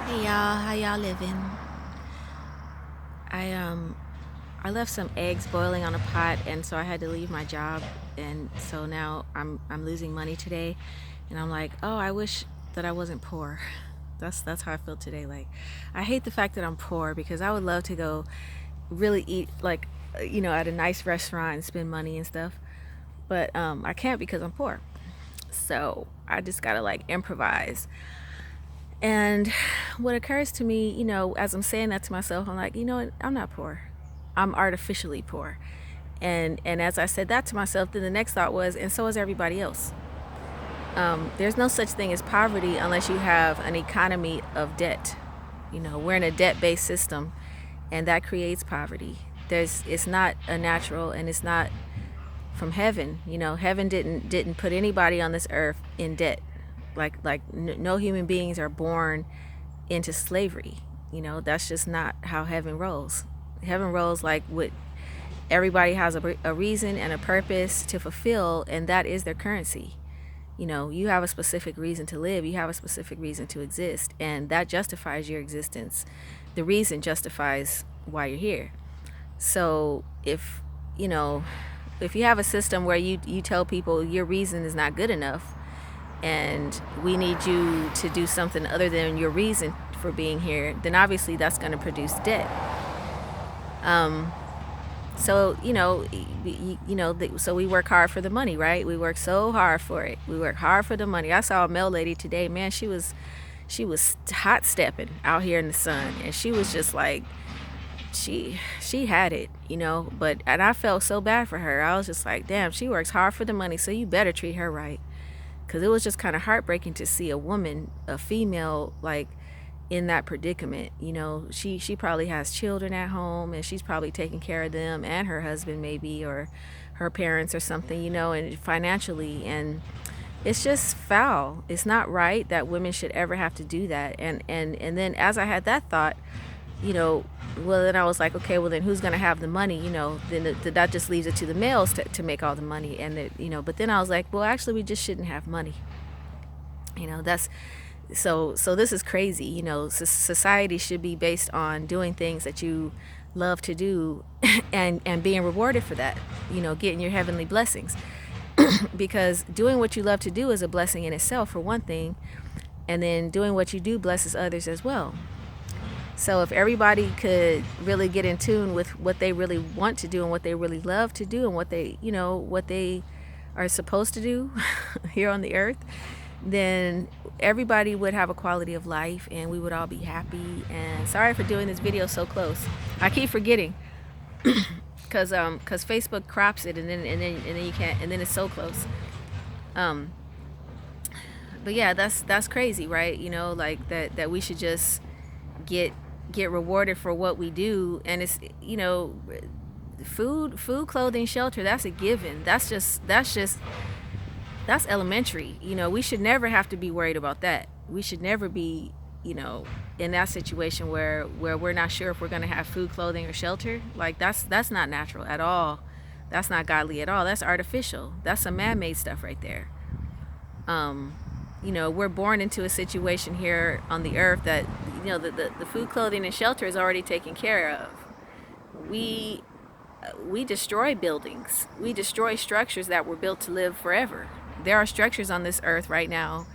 Hey y'all, how y'all living? I I left some eggs boiling on a pot, and so I had to leave my job, and so now I'm losing money today, and I'm like, oh, I wish that I wasn't poor. That's how I feel today. Like, I hate the fact that I'm poor because I would love to go really eat like at a nice restaurant and spend money and stuff, but I can't because I'm poor. So I just gotta like improvise. And what occurs to me, as I'm saying that to myself, I'm like, you know what? I'm not poor. I'm artificially poor. And as I said that to myself, then the next thought was, and so is everybody else. There's no such thing as poverty unless you have an economy of debt. We're in a debt-based system, and that creates poverty. It's not a natural, and it's not from heaven. Heaven didn't put anybody on this earth in debt. No human beings are born into slavery. That's just not how heaven rolls. Heaven rolls like with everybody has a reason and a purpose to fulfill, and that is their currency. You have a specific reason to live, you have a specific reason to exist, and that justifies your existence. The reason justifies why you're here. So you know if you have a system where you tell people your reason is not good enough, and we need you to do something other than your reason for being here, then obviously that's going to produce debt. So so we work hard for the money, right? We work so hard for it. We work hard for the money. I saw a mail lady today, man. She was hot stepping out here in the sun, and she was just like, she had it, and I felt so bad for her. I was just like, damn, she works hard for the money, so you better treat her right. Because it was just kind of heartbreaking to see a woman, a female, like in that predicament. She probably has children at home, and she's probably taking care of them and her husband maybe, or her parents or something, and financially. And it's just foul. It's not right that women should ever have to do that. And then as I had that thought, well, then I was like, okay, well, then who's going to have the money? Then that just leaves it to the males to make all the money. But then I was like, well, actually, we just shouldn't have money. That's so this is crazy. Society should be based on doing things that you love to do and being rewarded for that, getting your heavenly blessings. Because doing what you love to do is a blessing in itself, for one thing. And then doing what you do blesses others as well. So if everybody could really get in tune with what they really want to do and what they really love to do and what they are supposed to do here on the earth, then everybody would have a quality of life, and we would all be happy. And sorry for doing this video so close. I keep forgetting because Facebook crops it, and then you can't, and then it's so close. But yeah, that's crazy, right? Like that we should just get rewarded for what we do. And it's food, clothing, shelter, that's a given. That's elementary. We should never have to be worried about that. We should never be in that situation where we're not sure if we're going to have food, clothing, or shelter. Like that's not natural at all. That's not godly at all. That's artificial. That's some man-made stuff right there. We're born into a situation here on the earth that the food, clothing, and shelter is already taken care of. We destroy buildings. We destroy structures that were built to live forever. There are structures on this earth right now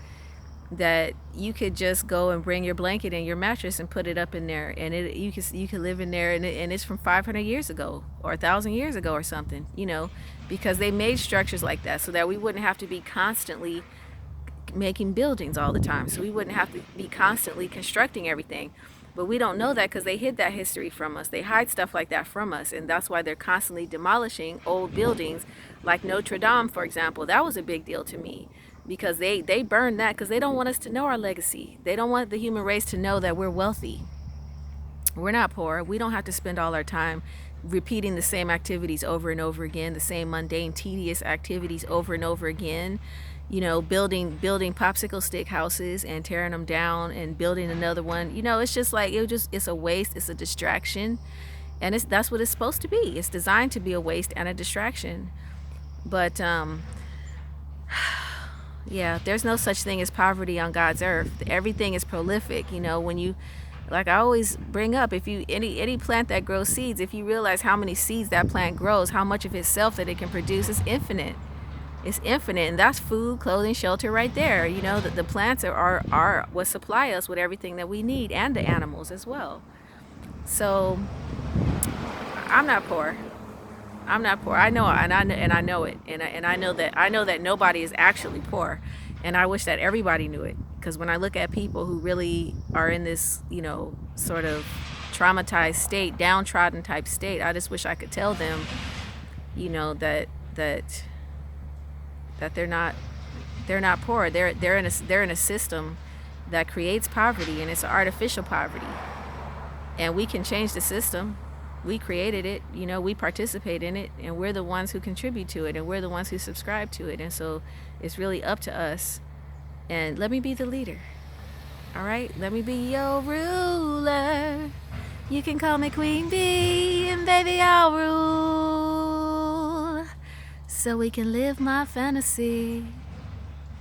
that you could just go and bring your blanket and your mattress and put it up in there, and you could live in there, and it's from 500 years ago or 1,000 years ago or something. Because they made structures like that so that we wouldn't have to be constantly making buildings all the time, so we wouldn't have to be constantly constructing everything. But we don't know that because they hid that history from us. They hide stuff like that from us, and that's why they're constantly demolishing old buildings, like Notre Dame, for example. That was a big deal to me because they burned that because they don't want us to know our legacy. They don't want the human race to know that we're wealthy. We're not poor. We don't have to spend all our time repeating the same activities over and over again, the same mundane, tedious activities over and over again. Building popsicle stick houses and tearing them down and building another one. It's just like it's a waste. It's a distraction, and that's what it's supposed to be. It's designed to be a waste and a distraction. But Yeah, there's no such thing as poverty on God's earth. Everything is prolific. You know, when you, like I always bring up, if you any plant that grows seeds, if you realize how many seeds that plant grows, how much of itself that it can produce, is infinite. It's infinite, and that's food, clothing, shelter right there. You know, the plants are what supply us with everything that we need, and the animals as well. So I'm not poor. I'm not poor. I know, and I know it, and I know that nobody is actually poor, and I wish that everybody knew it. Because when I look at people who really are in this, you know, sort of traumatized state, downtrodden type state, I just wish I could tell them, you know, that they're not poor. They're in a system that creates poverty, and it's artificial poverty, and we can change the system. We created it, you know, we participate in it, and we're the ones who contribute to it, and we're the ones who subscribe to it. And so it's really up to us. And let me be the leader. All right, let me be your ruler. You can call me Queen Bee, and baby, I'll rule, so we can live my fantasy.